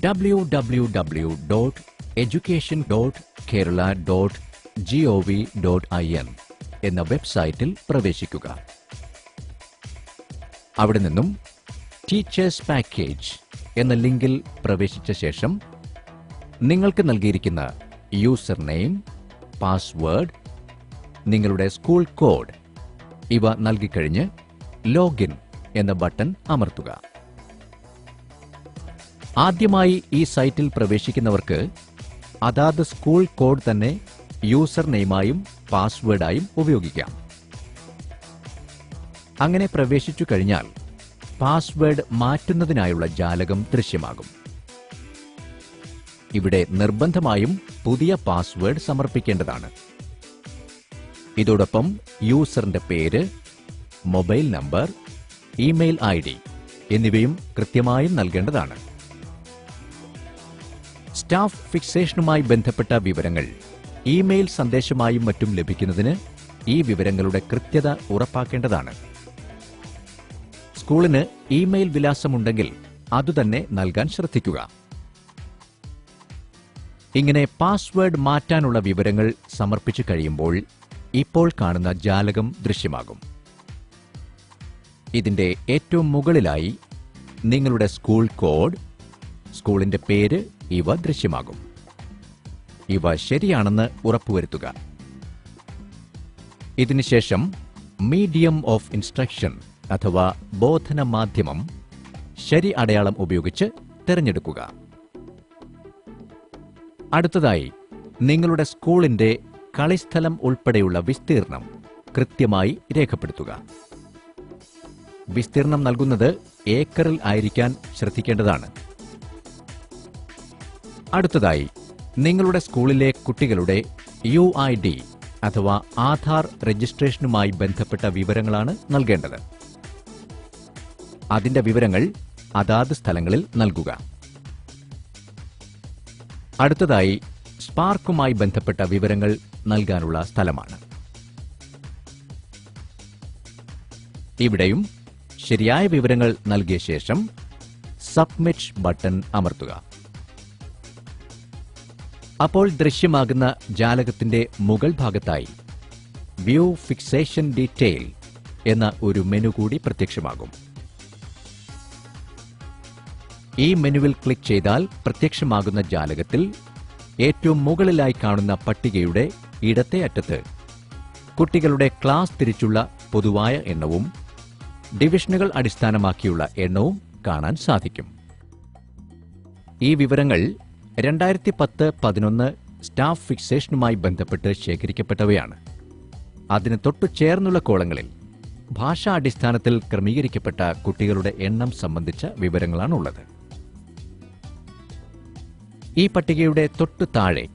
www.education.kerala.gov.in എന്ന വെബ്സൈറ്റിൽ പ്രവേശിക്കുക. അവിടെ നിന്നും ടീച്ചേഴ്സ് പാക്കേജ് എന്ന ലിങ്കിൽ പ്രവേശിച്ച ശേഷം നിങ്ങൾക്ക് നൽകിയിരിക്കുന്ന യൂസർ നെയിം, പാസ്വേഡ്, നിങ്ങളുടെ സ്കൂൾ കോഡ് ഇവ നൽകിക്കഴിഞ്ഞ് ലോഗിൻ എന്ന ബട്ടൺ അമർത്തുക. ആദ്യമായി ഈ സൈറ്റിൽ പ്രവേശിക്കുന്നവർക്ക് അതാത് സ്കൂൾ കോഡ് തന്നെ യൂസർ നെയിമായും പാസ്വേഡായും ഉപയോഗിക്കാം. അങ്ങനെ പ്രവേശിച്ചു കഴിഞ്ഞാൽ പാസ്വേഡ് മാറ്റുന്നതിനായുള്ള ജാലകം ദൃശ്യമാകും. ഇവിടെ നിർബന്ധമായും പുതിയ പാസ്വേഡ് സമർപ്പിക്കേണ്ടതാണ്. ഇതോടൊപ്പം യൂസറിന്റെ പേര്, മൊബൈൽ നമ്പർ, ഇമെയിൽ ID എന്നിവയും കൃത്യമായും നൽകേണ്ടതാണ്. സ്റ്റാഫ് ഫിക്സേഷനുമായി ബന്ധപ്പെട്ട വിവരങ്ങൾ ഇമെയിൽ സന്ദേശമായും മറ്റും ലഭിക്കുന്നതിന് ഈ വിവരങ്ങളുടെ കൃത്യത ഉറപ്പാക്കേണ്ടതാണ്. സ്കൂളിന് ഇമെയിൽ വിലാസമുണ്ടെങ്കിൽ അതുതന്നെ നൽകാൻ ശ്രദ്ധിക്കുക. ഇങ്ങനെ പാസ്വേഡ് മാറ്റാനുള്ള വിവരങ്ങൾ സമർപ്പിച്ചു കഴിയുമ്പോൾ ഇപ്പോൾ കാണുന്ന ജാലകം ദൃശ്യമാകും. ഇതിന്റെ ഏറ്റവും മുകളിലായി നിങ്ങളുടെ സ്കൂൾ കോഡ്, സ്കൂളിന്റെ പേര് ഇവ ദൃശ്യമാകും. ഇവ ശരിയാണെന്ന് ഉറപ്പുവരുത്തുക. ഇതിനുശേഷം മീഡിയം ഓഫ് ഇൻസ്ട്രക്ഷൻ അഥവാ ബോധന മാധ്യമം ശരി അടയാളം ഉപയോഗിച്ച് തിരഞ്ഞെടുക്കുക. അടുത്തതായി നിങ്ങളുടെ സ്കൂളിന്റെ കളിസ്ഥലം ഉൾപ്പെടെയുള്ള വിസ്തീർണം കൃത്യമായി രേഖപ്പെടുത്തുക. വിസ്തീർണം നൽകുന്നത് ഏക്കറിൽ ആയിരിക്കാൻ ശ്രദ്ധിക്കേണ്ടതാണ്. അടുത്തതായി നിങ്ങളുടെ സ്കൂളിലെ കുട്ടികളുടെ UID അഥവാ ആധാർ രജിസ്ട്രേഷനുമായി ബന്ധപ്പെട്ട വിവരങ്ങളാണ് നൽകേണ്ടത്. അതിന്റെ വിവരങ്ങൾ അതാത് സ്ഥലങ്ങളിൽ നൽകുക. അടുത്തതായി സ്പാർക്കുമായി ബന്ധപ്പെട്ട വിവരങ്ങൾ നൽകാനുള്ള സ്ഥലമാണ്. ഇവിടെയും ശരിയായ വിവരങ്ങൾ നൽകിയ ശേഷം സബ്മിറ്റ് ബട്ടൺ അമർത്തുക. അപ്പോൾ ദൃശ്യമാകുന്ന ജാലകത്തിന്റെ മുകൾ ഭാഗത്തായി വ്യൂ ഫിക്സേഷൻ ഡീറ്റെയിൽ എന്ന ഒരു മെനു കൂടി പ്രത്യക്ഷമാകും. ഈ മെനുവിൽ ക്ലിക്ക് ചെയ്താൽ പ്രത്യക്ഷമാകുന്ന ജാലകത്തിൽ ഏറ്റവും മുകളിലായി കാണുന്ന പട്ടികയുടെ ഇടത്തെ അറ്റത്ത് കുട്ടികളുടെ ക്ലാസ് തിരിച്ചുള്ള പൊതുവായ എണ്ണവും ഡിവിഷനുകൾ അടിസ്ഥാനമാക്കിയുള്ള എണ്ണവും കാണാൻ സാധിക്കും. ഈ വിവരങ്ങൾ 2010-11 സ്റ്റാഫ് ഫിക്സേഷനുമായി ബന്ധപ്പെട്ട് ശേഖരിക്കപ്പെട്ടവയാണ്. അതിന് തൊട്ടു ചേർന്നുള്ള കോളങ്ങളിൽ ഭാഷാ അടിസ്ഥാനത്തിൽ ക്രമീകരിക്കപ്പെട്ട കുട്ടികളുടെ എണ്ണം സംബന്ധിച്ച വിവരങ്ങളാണുള്ളത്. ഈ പട്ടികയുടെ തൊട്ടു താഴെ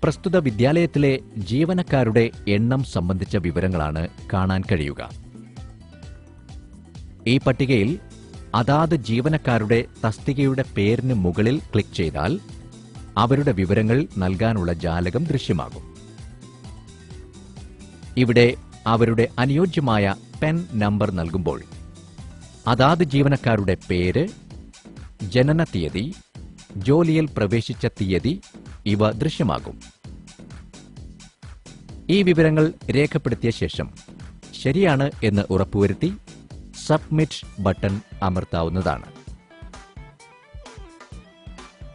പ്രസ്തുത വിദ്യാലയത്തിലെ ജീവനക്കാരുടെ എണ്ണം സംബന്ധിച്ച വിവരങ്ങളാണ് കാണാൻ കഴിയുക. ഈ പട്ടികയിൽ അതാത് ജീവനക്കാരുടെ തസ്തികയുടെ പേരിന് മുകളിൽ ക്ലിക്ക് ചെയ്താൽ അവരുടെ വിവരങ്ങൾ നൽകാനുള്ള ജാലകം ദൃശ്യമാകും. ഇവിടെ അവരുടെ അനുയോജ്യമായ പെൻ നമ്പർ നൽകുമ്പോൾ അതാത് ജീവനക്കാരുടെ പേര്, ജനന തീയതി, ജോലിയിൽ പ്രവേശിച്ച തീയതി ഇവ ദൃശ്യമാകും. ഈ വിവരങ്ങൾ രേഖപ്പെടുത്തിയ ശേഷം ശരിയാണ് എന്ന് ഉറപ്പുവരുത്തി സബ്മിറ്റ് ബട്ടൺ അമർത്താവുന്നതാണ്.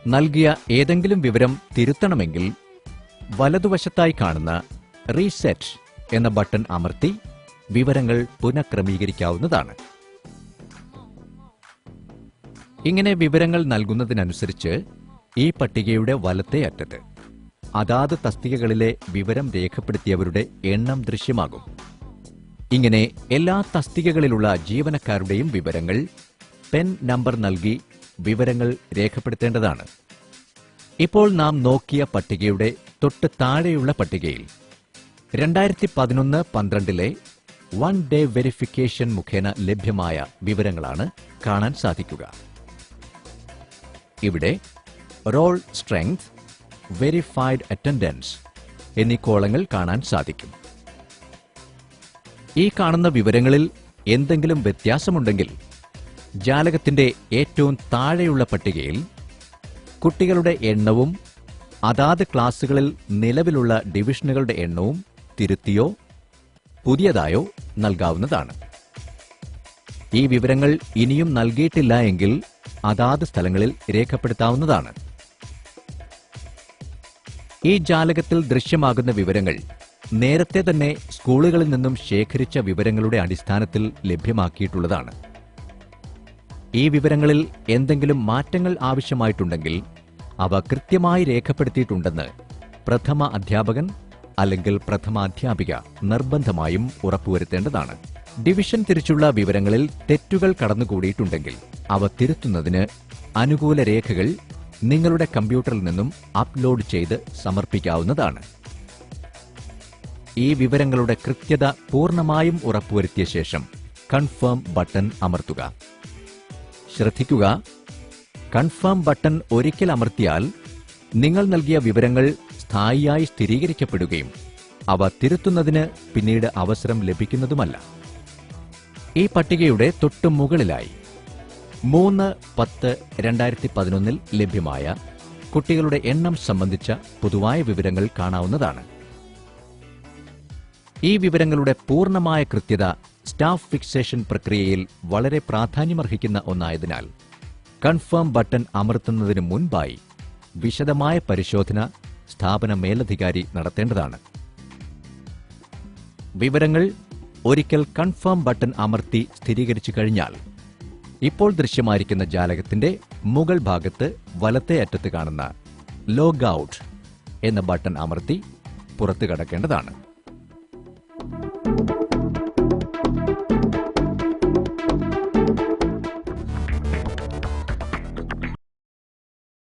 നൽകിയ ഏതെങ്കിലും വിവരം തിരുത്തണമെങ്കിൽ വലതുവശത്തായി കാണുന്ന റീസെറ്റ് എന്ന ബട്ടൺ അമർത്തി വിവരങ്ങൾ പുനഃക്രമീകരിക്കാവുന്നതാണ്. ഇങ്ങനെ വിവരങ്ങൾ നൽകുന്നതിനനുസരിച്ച് ഈ പട്ടികയുടെ വലത്തെ അറ്റത്ത് അതാത് തസ്തികകളിലെ വിവരം രേഖപ്പെടുത്തിയവരുടെ എണ്ണം ദൃശ്യമാകും. ഇങ്ങനെ എല്ലാ തസ്തികകളിലുള്ള ജീവനക്കാരുടെയും വിവരങ്ങൾ പെൻ നമ്പർ നൽകി വിവരങ്ങൾ രേഖപ്പെടുത്തേണ്ടതാണ്. ഇപ്പോൾ നാം നോക്കിയ പട്ടികയുടെ തൊട്ട് താഴെയുള്ള പട്ടികയിൽ 2011-12 വൺ ഡേ വെരിഫിക്കേഷൻ മുഖേന ലഭ്യമായ വിവരങ്ങളാണ് കാണാൻ സാധിക്കുക. ഇവിടെ റോൾ സ്ട്രെങ്ത്, വെരിഫൈഡ് അറ്റൻഡൻസ് എന്നീ കോളങ്ങൾ കാണാൻ സാധിക്കും. ഈ കാണുന്ന വിവരങ്ങളിൽ എന്തെങ്കിലും വ്യത്യാസമുണ്ടെങ്കിൽ ജാലകത്തിന്റെ ഏറ്റവും താഴെയുള്ള പട്ടികയിൽ കുട്ടികളുടെ എണ്ണവും അതാത് ക്ലാസുകളിൽ നിലവിലുള്ള ഡിവിഷനുകളുടെ എണ്ണവും തിരുത്തിയോ പുതിയതായോ നൽകാവുന്നതാണ്. ഈ വിവരങ്ങൾ ഇനിയും നൽകിയിട്ടില്ല എങ്കിൽ അതാത് സ്ഥലങ്ങളിൽ രേഖപ്പെടുത്താവുന്നതാണ്. ഈ ജാലകത്തിൽ ദൃശ്യമാകുന്ന വിവരങ്ങൾ നേരത്തെ തന്നെ സ്കൂളുകളിൽ നിന്നും ശേഖരിച്ച വിവരങ്ങളുടെ അടിസ്ഥാനത്തിൽ ലഭ്യമാക്കിയിട്ടുള്ളതാണ്. ഈ വിവരങ്ങളിൽ എന്തെങ്കിലും മാറ്റങ്ങൾ ആവശ്യമായിട്ടുണ്ടെങ്കിൽ അവ കൃത്യമായി രേഖപ്പെടുത്തിയിട്ടുണ്ടെന്ന് പ്രഥമ അധ്യാപകൻ അല്ലെങ്കിൽ പ്രഥമാധ്യാപിക നിർബന്ധമായും ഉറപ്പുവരുത്തേണ്ടതാണ്. ഡിവിഷൻ തിരിച്ചുള്ള വിവരങ്ങളിൽ തെറ്റുകൾ കടന്നുകൂടിയിട്ടുണ്ടെങ്കിൽ അവ തിരുത്തുന്നതിന് അനുകൂല രേഖകൾ നിങ്ങളുടെ കമ്പ്യൂട്ടറിൽ നിന്നും അപ്ലോഡ് ചെയ്ത് സമർപ്പിക്കാവുന്നതാണ്. ഈ വിവരങ്ങളുടെ കൃത്യത പൂർണ്ണമായും ഉറപ്പുവരുത്തിയ ശേഷം കൺഫേം ബട്ടൺ അമർത്തുക. ശ്രദ്ധിക്കുക, കൺഫേം ബട്ടൺ ഒരിക്കൽ അമർത്തിയാൽ നിങ്ങൾ നൽകിയ വിവരങ്ങൾ സ്ഥായിയായി സ്ഥിരീകരിക്കപ്പെടുകയും അവ തിരുത്തുന്നതിന് പിന്നീട് അവസരം ലഭിക്കുന്നതുമല്ല. ഈ പട്ടികയുടെ തൊട്ടു മുകളിലായി 3/10/2011 ലഭ്യമായ കുട്ടികളുടെ എണ്ണം സംബന്ധിച്ച പൊതുവായ വിവരങ്ങൾ കാണാവുന്നതാണ്. ഈ വിവരങ്ങളുടെ പൂർണ്ണമായ കൃത്യത സ്റ്റാഫ് ഫിക്സേഷൻ പ്രക്രിയയിൽ വളരെ പ്രാധാന്യമർഹിക്കുന്ന ഒന്നായതിനാൽ കൺഫേം ബട്ടൺ അമർത്തുന്നതിന് മുൻപായി വിശദമായ പരിശോധന സ്ഥാപന മേലധികാരി നടത്തേണ്ടതാണ്. വിവരങ്ങൾ ഒരിക്കൽ കൺഫേം ബട്ടൺ അമർത്തി സ്ഥിരീകരിച്ചു കഴിഞ്ഞാൽ ഇപ്പോൾ ദൃശ്യമായിരിക്കുന്ന ജാലകത്തിന്റെ മുകൾ ഭാഗത്ത് വലത്തേ അറ്റത്ത് കാണുന്ന ലോഗ് ഔട്ട് എന്ന ബട്ടൺ അമർത്തി പുറത്തു കടക്കേണ്ടതാണ്.